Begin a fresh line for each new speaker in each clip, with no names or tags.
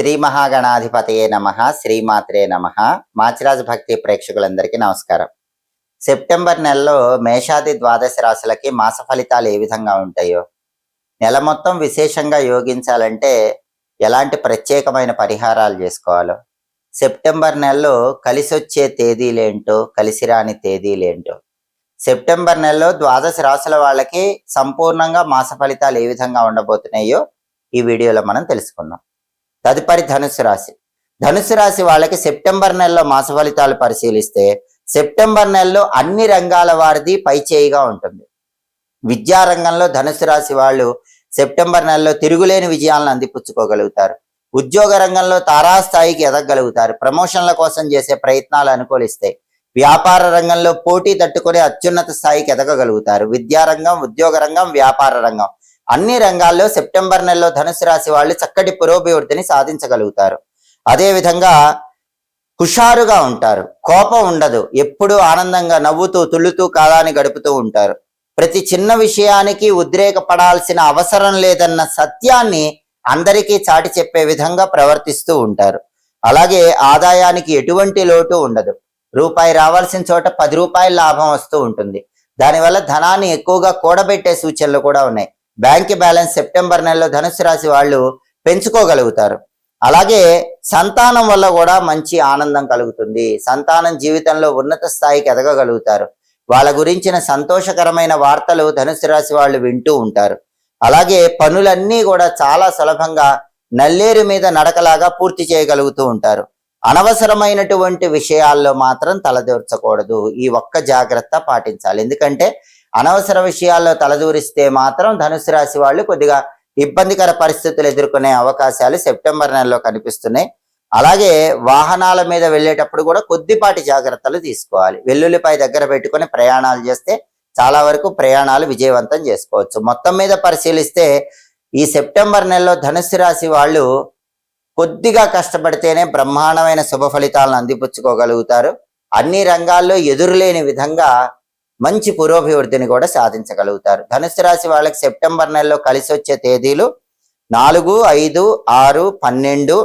శ్రీ మహాగణాధిపతయే నమః, శ్రీమాత్రే నమః. మాచిరాజు భక్తి ప్రేక్షకులందరికీ నమస్కారం. సెప్టెంబర్ నెలలో మేషాది ద్వాదశ రాశులకి మాస ఫలితాలు ఏ విధంగా ఉంటాయో, నెల మొత్తం విశేషంగా యోగించాలంటే ఎలాంటి ప్రత్యేకమైన పరిహారాలు చేసుకోవాలో, సెప్టెంబర్ నెలలో కలిసొచ్చే తేదీలేంటో, కలిసిరాని తేదీలేంటో, సెప్టెంబర్ నెలలో ద్వాదశ రాశుల వాళ్ళకి సంపూర్ణంగా మాస ఫలితాలు ఏ విధంగా ఉండబోతున్నాయో ఈ వీడియోలో మనం తెలుసుకుందాం. తదుపరి ధనుసు రాశి. ధనుసు రాశి వాళ్ళకి సెప్టెంబర్ నెలలో మాస ఫలితాలు పరిశీలిస్తే సెప్టెంబర్ నెలలో అన్ని రంగాల వారిది పైచేయిగా ఉంటుంది. విద్యారంగంలో ధనుసు రాశి వాళ్ళు సెప్టెంబర్ నెలలో తిరుగులేని విజయాలను అందిపుచ్చుకోగలుగుతారు. ఉద్యోగ రంగంలో తారాస్థాయికి ఎదగలుగుతారు. ప్రమోషన్ల కోసం చేసే ప్రయత్నాలు అనుకూలిస్తాయి. వ్యాపార రంగంలో పోటీ తట్టుకునే అత్యున్నత స్థాయికి ఎదగగలుగుతారు. విద్యారంగం, ఉద్యోగ రంగం, వ్యాపార రంగం అన్ని రంగాల్లో సెప్టెంబర్ నెలలో ధనుసు రాశి వాళ్ళు చక్కటి పురోభివృద్ధిని సాధించగలుగుతారు. అదేవిధంగా హుషారుగా ఉంటారు, కోపం ఉండదు, ఎప్పుడూ ఆనందంగా నవ్వుతూ తుళ్ళుతూ కాలాన్ని గడుపుతూ ఉంటారు. ప్రతి చిన్న విషయానికి ఉద్రేకపడాల్సిన అవసరం లేదన్న సత్యాన్ని అందరికీ చాటి చెప్పే విధంగా ప్రవర్తిస్తూ ఉంటారు. అలాగే ఆదాయానికి ఎటువంటి లోటు ఉండదు. రూపాయి రావాల్సిన చోట 10 రూపాయల లాభం వస్తూ ఉంటుంది. దానివల్ల ధనాన్ని ఎక్కువగా కూడబెట్టే సూచనలు కూడా ఉన్నాయి. బ్యాంక్ బ్యాలెన్స్ సెప్టెంబర్ నెలలో ధనుసు రాశి వాళ్ళు పెంచుకోగలుగుతారు. అలాగే సంతానం వల్ల కూడా మంచి ఆనందం కలుగుతుంది. సంతానం జీవితంలో ఉన్నత స్థాయికి ఎదగగలుగుతారు. వాళ్ళ గురించిన సంతోషకరమైన వార్తలు ధనుసు రాశి వాళ్ళు వింటూ ఉంటారు. అలాగే పనులన్నీ కూడా చాలా సులభంగా నల్లేరు మీద నడకలాగా పూర్తి చేయగలుగుతూ ఉంటారు. అనవసరమైనటువంటి విషయాల్లో మాత్రం తలదూర్చకూడదు. ఈ ఒక్క జాగ్రత్త పాటించాలి. ఎందుకంటే అనవసర విషయాల్లో తలదూరిస్తే మాత్రం ధనుసు రాశి వాళ్ళు కొద్దిగా ఇబ్బందికర పరిస్థితులు ఎదుర్కొనే అవకాశాలు సెప్టెంబర్ నెలలో కనిపిస్తున్నాయి. అలాగే వాహనాల మీద వెళ్ళేటప్పుడు కూడా కొద్దిపాటి జాగ్రత్తలు తీసుకోవాలి. వెల్లుల్లిపై దగ్గర పెట్టుకొని ప్రయాణాలు చేస్తే చాలా వరకు ప్రయాణాలు విజయవంతం చేసుకోవచ్చు. మొత్తం మీద పరిశీలిస్తే ఈ సెప్టెంబర్ నెలలో ధనుసు రాశి వాళ్ళు కొద్దిగా కష్టపడితేనే బ్రహ్మాండమైన శుభ ఫలితాలను అందిపుచ్చుకోగలుగుతారు. అన్ని రంగాల్లో ఎదురులేని విధంగా మంచి పురోభివృద్ధిని కూడా సాధించగలుగుతారు. ధనుసు రాశి వాళ్ళకి సెప్టెంబర్ నెలలో కలిసి వచ్చే తేదీలు 4, 5, 6, 12,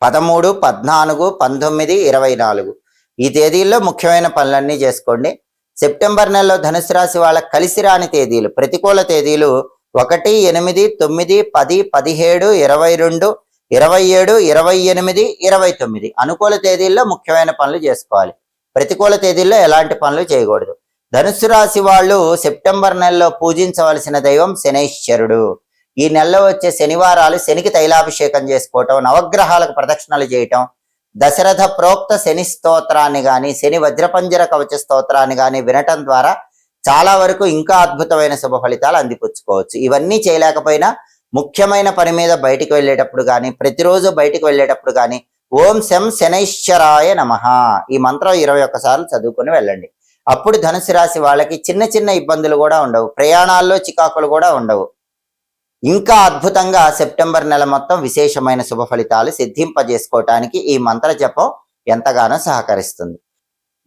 13, 14, 19, 24. ఈ తేదీల్లో ముఖ్యమైన పనులన్నీ చేసుకోండి. సెప్టెంబర్ నెలలో ధనుసు రాశి వాళ్ళకి కలిసి రాని తేదీలు, ప్రతికూల తేదీలు 1, 8, 9, 10, 17, 22, 27, 28, 29. అనుకూల తేదీల్లో ముఖ్యమైన పనులు చేసుకోవాలి. ప్రతికూల తేదీల్లో ఎలాంటి పనులు చేయకూడదు. ధనుసు రాశి వాళ్ళు సెప్టెంబర్ నెలలో పూజించవలసిన దైవం శనైశ్వరుడు. ఈ నెలలో వచ్చే శనివారాలు శనికి తైలాభిషేకం చేసుకోవటం, నవగ్రహాలకు ప్రదక్షిణలు చేయటం, దశరథ ప్రోక్త శని స్తోత్రాన్ని కానీ, శని వజ్రపంజర కవచ స్తోత్రాన్ని కానీ వినటం ద్వారా చాలా వరకు ఇంకా అద్భుతమైన శుభ ఫలితాలు అందిపుచ్చుకోవచ్చు. ఇవన్నీ చేయలేకపోయినా ముఖ్యమైన పని మీద బయటికి వెళ్ళేటప్పుడు కానీ, ప్రతిరోజు బయటికి వెళ్ళేటప్పుడు కానీ ఓం శం శనైశ్వరాయ నమః ఈ మంత్రం 21 సార్లు చదువుకొని వెళ్ళండి. అప్పుడు ధనుసు రాశి వాళ్ళకి చిన్న చిన్న ఇబ్బందులు కూడా ఉండవు. ప్రయాణాల్లో చికాకులు కూడా ఉండవు. ఇంకా అద్భుతంగా సెప్టెంబర్ నెల మొత్తం విశేషమైన శుభ ఫలితాలు సిద్ధింపజేసుకోవటానికి ఈ మంత్ర జపం ఎంతగానో సహకరిస్తుంది.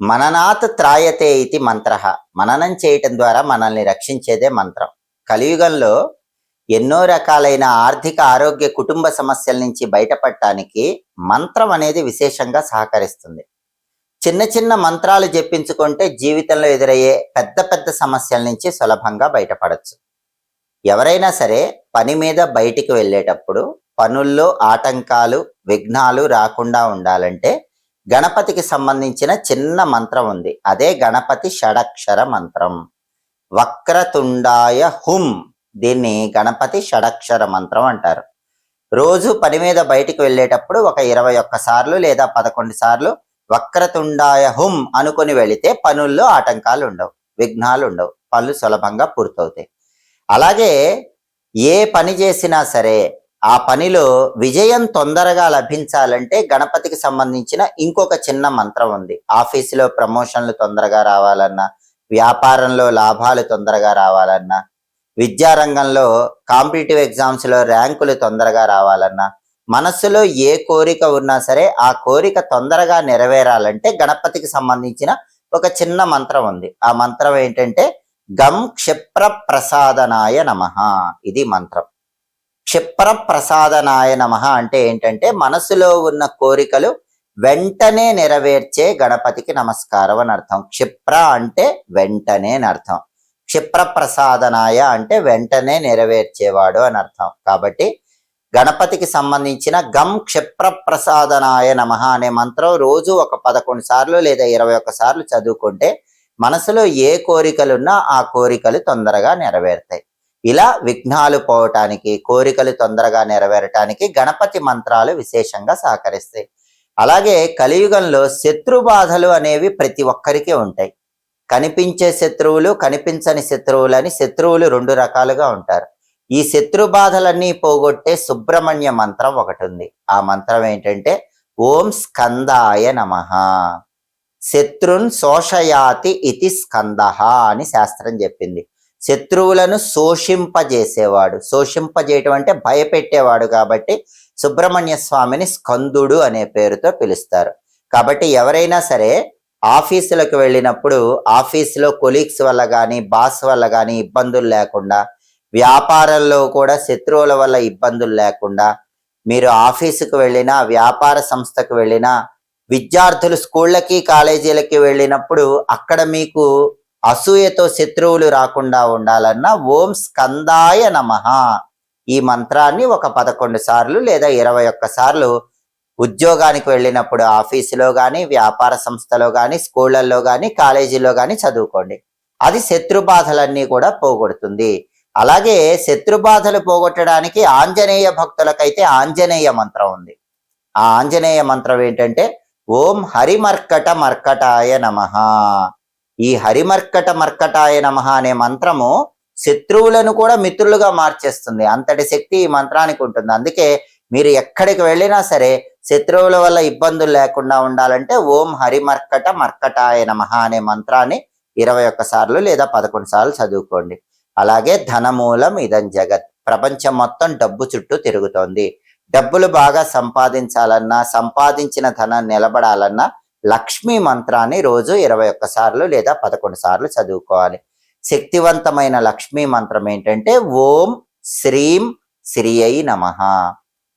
మననాత్ త్రాయతే ఇది మంత్ర. మననం చేయటం ద్వారా మనల్ని రక్షించేదే మంత్రం. కలియుగంలో ఎన్నో రకాలైన ఆర్థిక, ఆరోగ్య, కుటుంబ సమస్యల నుంచి బయటపడటానికి మంత్రం అనేది విశేషంగా సహకరిస్తుంది. చిన్న చిన్న మంత్రాలు జపించుకుంటే జీవితంలో ఎదురయ్యే పెద్ద పెద్ద సమస్యల నుంచి సులభంగా బయటపడచ్చు. ఎవరైనా సరే పని మీద బయటికి వెళ్ళేటప్పుడు పనుల్లో ఆటంకాలు, విఘ్నాలు రాకుండా ఉండాలంటే గణపతికి సంబంధించిన చిన్న మంత్రం ఉంది. అదే గణపతి షడక్షర మంత్రం. వక్రతుండాయ హుం. దీన్ని గణపతి షడక్షర మంత్రం అంటారు. రోజు పని మీద బయటికి వెళ్ళేటప్పుడు ఒక 21 సార్లు లేదా 11 సార్లు వక్రతుండాయ హుం అనుకొని వెళితే పనుల్లో ఆటంకాలు ఉండవు, విఘ్నాలు ఉండవు, పనులు సులభంగా పూర్తవుతాయి. అలాగే ఏ పని చేసినా సరే ఆ పనిలో విజయం తొందరగా లభించాలంటే గణపతికి సంబంధించిన ఇంకొక చిన్న మంత్రం ఉంది. ఆఫీసులో ప్రమోషన్లు తొందరగా రావాలన్నా, వ్యాపారంలో లాభాలు తొందరగా రావాలన్నా, విద్యారంగంలో కాంపిటేటివ్ ఎగ్జామ్స్లో ర్యాంకులు తొందరగా రావాలన్నా, మనస్సులో ఏ కోరిక ఉన్నా సరే ఆ కోరిక తొందరగా నెరవేరాలంటే గణపతికి సంబంధించిన ఒక చిన్న మంత్రం ఉంది. ఆ మంత్రం ఏంటంటే గం క్షిప్ర ప్రసాదనాయ నమః. ఇది మంత్రం. క్షిప్ర ప్రసాదనాయ నమః అంటే ఏంటంటే మనసులో ఉన్న కోరికలు వెంటనే నెరవేర్చే గణపతికి నమస్కారం అని అర్థం. క్షిప్ర అంటే వెంటనే అని అర్థం. క్షిప్ర ప్రసాదనాయ అంటే వెంటనే నెరవేర్చేవాడు అని అర్థం. కాబట్టి గణపతికి సంబంధించిన గం క్షిప్ర ప్రసాదనాయ నమః అనే మంత్రం రోజు ఒక 11 సార్లు లేదా 21 సార్లు చదువుకుంటే మనసులో ఏ కోరికలున్నా ఆ కోరికలు తొందరగా నెరవేరుతాయి. ఇలా విఘ్నాలు పోవటానికి, కోరికలు తొందరగా నెరవేరటానికి గణపతి మంత్రాలు విశేషంగా సహకరిస్తాయి. అలాగే కలియుగంలో శత్రు బాధలు అనేవి ప్రతి ఒక్కరికి ఉంటాయి. కనిపించే శత్రువులు, కనిపించని శత్రువులు అని శత్రువులు 2 రకాలుగా ఉంటారు. ఈ శత్రు బాధలన్నీ పోగొట్టే సుబ్రహ్మణ్య మంత్రం ఒకటి ఉంది. ఆ మంత్రం ఏంటంటే ఓం స్కందాయ నమః. శత్రున్ శోషయాతి ఇతి స్కందః అని శాస్త్రం చెప్పింది. శత్రువులను శోషింపజేసేవాడు, శోషింపజేయటం అంటే భయపెట్టేవాడు. కాబట్టి సుబ్రహ్మణ్య స్వామిని స్కందుడు అనే పేరుతో పిలుస్తారు. కాబట్టి ఎవరైనా సరే ఆఫీసులకు వెళ్ళినప్పుడు ఆఫీసులో కొలీగ్స్ వల్ల కానీ బాస్ వల్ల కానీ ఇబ్బందులు లేకుండా, వ్యాపారంలో కూడా శత్రువుల వల్ల ఇబ్బందులు లేకుండా, మీరు ఆఫీసుకు వెళ్ళినా వ్యాపార సంస్థకు వెళ్ళినా విద్యార్థులు స్కూళ్ళకి కాలేజీలకి వెళ్ళినప్పుడు అక్కడ మీకు అసూయతో శత్రువులు రాకుండా ఉండాలన్నా ఓం స్కందాయ నమః ఈ మంత్రాన్ని ఒక 11 సార్లు లేదా 21 సార్లు ఉద్యోగానికి వెళ్ళినప్పుడు ఆఫీసులో కానీ వ్యాపార సంస్థలో కానీ స్కూళ్ళల్లో కానీ కాలేజీలో కానీ చదువుకోండి. అది శత్రు బాధలన్నీ కూడా పోగొడుతుంది. అలాగే శత్రు బాధలు పోగొట్టడానికి ఆంజనేయ భక్తులకైతే ఆంజనేయ మంత్రం ఉంది. ఆ ఆంజనేయ మంత్రం ఏంటంటే ఓం హరిమర్కట మర్కటాయ నమః. ఈ హరిమర్కట మర్కటాయ నమః అనే మంత్రము శత్రువులను కూడా మిత్రులుగా మార్చేస్తుంది. అంతటి శక్తి ఈ మంత్రానికి ఉంటుంది. అందుకే మీరు ఎక్కడికి వెళ్ళినా సరే శత్రువుల వల్ల ఇబ్బందులు లేకుండా ఉండాలంటే ఓం హరిమర్కట మర్కటాయ నమః అనే మంత్రాన్ని 21 సార్లు లేదా 11 సార్లు చదువుకోండి. అలాగే ధనమూలం ఇదం జగత్. ప్రపంచం మొత్తం డబ్బు చుట్టూ తిరుగుతోంది. డబ్బులు బాగా సంపాదించాలన్నా, సంపాదించిన ధనం నిలబడాలన్నా లక్ష్మీ మంత్రాన్ని రోజు 21 సార్లు లేదా 11 సార్లు చదువుకోవాలి. శక్తివంతమైన లక్ష్మీ మంత్రం ఏంటంటే ఓం శ్రీం శ్రీయై నమః.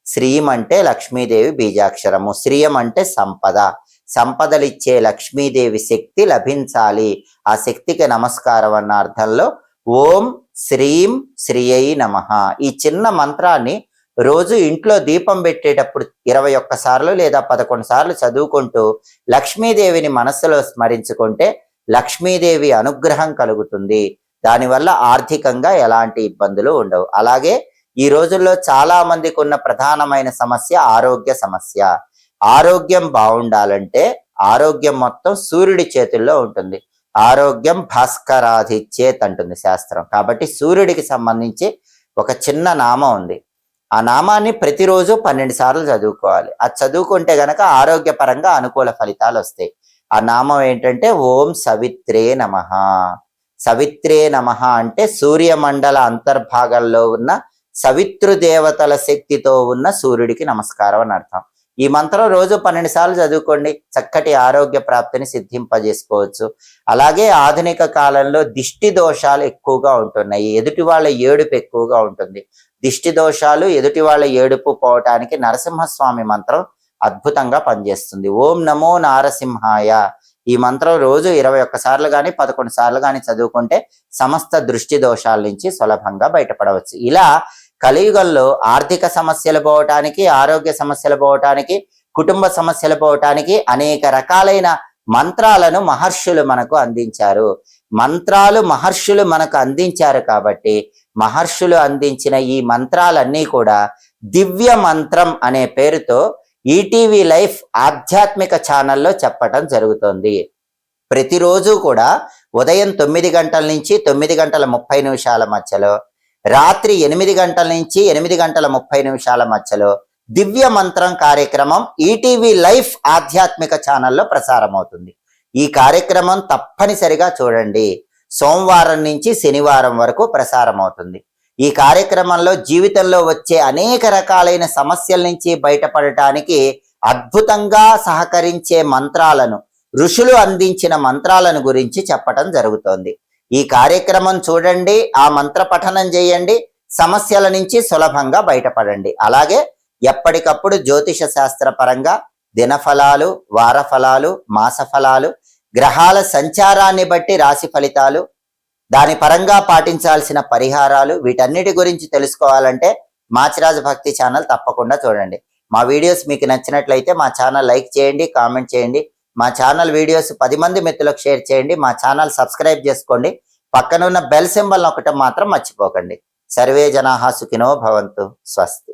శ్రీం అంటే లక్ష్మీదేవి బీజాక్షరము, శ్రీయం అంటే సంపద. సంపదలిచ్చే లక్ష్మీదేవి శక్తి లభించాలి, ఆ శక్తికి నమస్కారం అన్న అర్థంలో ఓం శ్రీం శ్రీయై నమః. ఈ చిన్న మంత్రాన్ని రోజు ఇంట్లో దీపం పెట్టేటప్పుడు 21 సార్లు లేదా 11 సార్లు చదువుకుంటూ లక్ష్మీదేవిని మనస్సులో స్మరించుకుంటే లక్ష్మీదేవి అనుగ్రహం కలుగుతుంది. దానివల్ల ఆర్థికంగా ఎలాంటి ఇబ్బందులు ఉండవు. అలాగే ఈ రోజుల్లో చాలా మందికి ఉన్న ప్రధానమైన సమస్య ఆరోగ్య సమస్య. ఆరోగ్యం బాగుండాలంటే ఆరోగ్యం మొత్తం సూర్యుడి చేతుల్లో ఉంటుంది. ఆరోగ్యం భాస్కరాధిచ్చేత్ అంటుంది శాస్త్రం. కాబట్టి సూర్యుడికి సంబంధించి ఒక చిన్న నామం ఉంది. ఆ నామాన్ని ప్రతిరోజు 12 సార్లు చదువుకోవాలి. అది చదువుకుంటే గనక ఆరోగ్యపరంగా అనుకూల ఫలితాలు వస్తాయి. ఆ నామం ఏంటంటే ఓం సవిత్రే నమః. సవిత్రే నమః అంటే సూర్యమండల అంతర్భాగంలో ఉన్న సవితృ దేవతల శక్తితో ఉన్న సూర్యుడికి నమస్కారం అని అర్థం. ఈ మంత్రం రోజు 12 సార్లు చదువుకోండి. చక్కటి ఆరోగ్య ప్రాప్తిని సిద్ధింపజేసుకోవచ్చు. అలాగే ఆధునిక కాలంలో దిష్టి దోషాలు ఎక్కువగా ఉంటున్నాయి. ఎదుటి వాళ్ళ ఏడుపు ఎక్కువగా ఉంటుంది. దిష్టి దోషాలు, ఎదుటి వాళ్ళ ఏడుపు పోవటానికి నరసింహస్వామి మంత్రం అద్భుతంగా పనిచేస్తుంది. ఓం నమో నారసింహాయ. ఈ మంత్రం రోజు 21 సార్లు కానీ 11 సార్లు కానీ చదువుకుంటే సమస్త దృష్టి దోషాల నుంచి సులభంగా బయటపడవచ్చు. ఇలా కలియుగంలో ఆర్థిక సమస్యలు పోవటానికి, ఆరోగ్య సమస్యలు పోవటానికి, కుటుంబ సమస్యలు పోవటానికి అనేక రకాలైన మంత్రాలను మహర్షులు మనకు అందించారు. మంత్రాలు మహర్షులు మనకు అందించారు కాబట్టి మహర్షులు అందించిన ఈ మంత్రాలన్నీ కూడా దివ్య మంత్రం అనే పేరుతో ఈటీవీ లైఫ్ ఆధ్యాత్మిక ఛానల్లో చెప్పటం జరుగుతుంది. ప్రతిరోజు కూడా ఉదయం 9 గంటల నుంచి 9 గంటల 30 నిమిషాల మధ్యలో, రాత్రి 8 గంటల నుంచి 8 గంటల 30 నిమిషాల మధ్యలో దివ్య మంత్రం కార్యక్రమం ఈటీవీ లైఫ్ ఆధ్యాత్మిక ఛానల్లో ప్రసారం అవుతుంది. ఈ కార్యక్రమం తప్పనిసరిగా చూడండి. సోమవారం నుంచి శనివారం వరకు ప్రసారం అవుతుంది. ఈ కార్యక్రమంలో జీవితంలో వచ్చే అనేక రకాలైన సమస్యల నుంచి బయటపడటానికి అద్భుతంగా సహకరించే మంత్రాలను, ఋషులు అందించిన మంత్రాలను గురించి చెప్పటం జరుగుతోంది. ఈ కార్యక్రమం చూడండి, ఆ మంత్ర పఠనం చేయండి. సమస్యల నుంచి సులభంగా బయటపడండి. అలాగే ఎప్పటికప్పుడు జ్యోతిష శాస్త్ర పరంగా దినఫలాలు, వార ఫలాలు, మాస ఫలాలు, గ్రహాల సంచారాన్ని బట్టి రాశి ఫలితాలు, దాని పరంగా పాటించాల్సిన పరిహారాలు, వీటన్నిటి గురించి తెలుసుకోవాలంటే మాచిరాజు భక్తి ఛానల్ తప్పకుండా చూడండి. మా వీడియోస్ మీకు నచ్చినట్లయితే మా ఛానల్ లైక్ చేయండి, కామెంట్ చేయండి. మా ఛానల్ వీడియోస్ 10 మంది మిత్రులకు షేర్ చేయండి. మా ఛానల్ సబ్స్క్రైబ్ చేసుకోండి. పక్కనున్న బెల్ సింబల్ నొక్కటం మాత్రం మర్చిపోకండి. సర్వే జనాః సుఖినో భవంతు. స్వస్తి.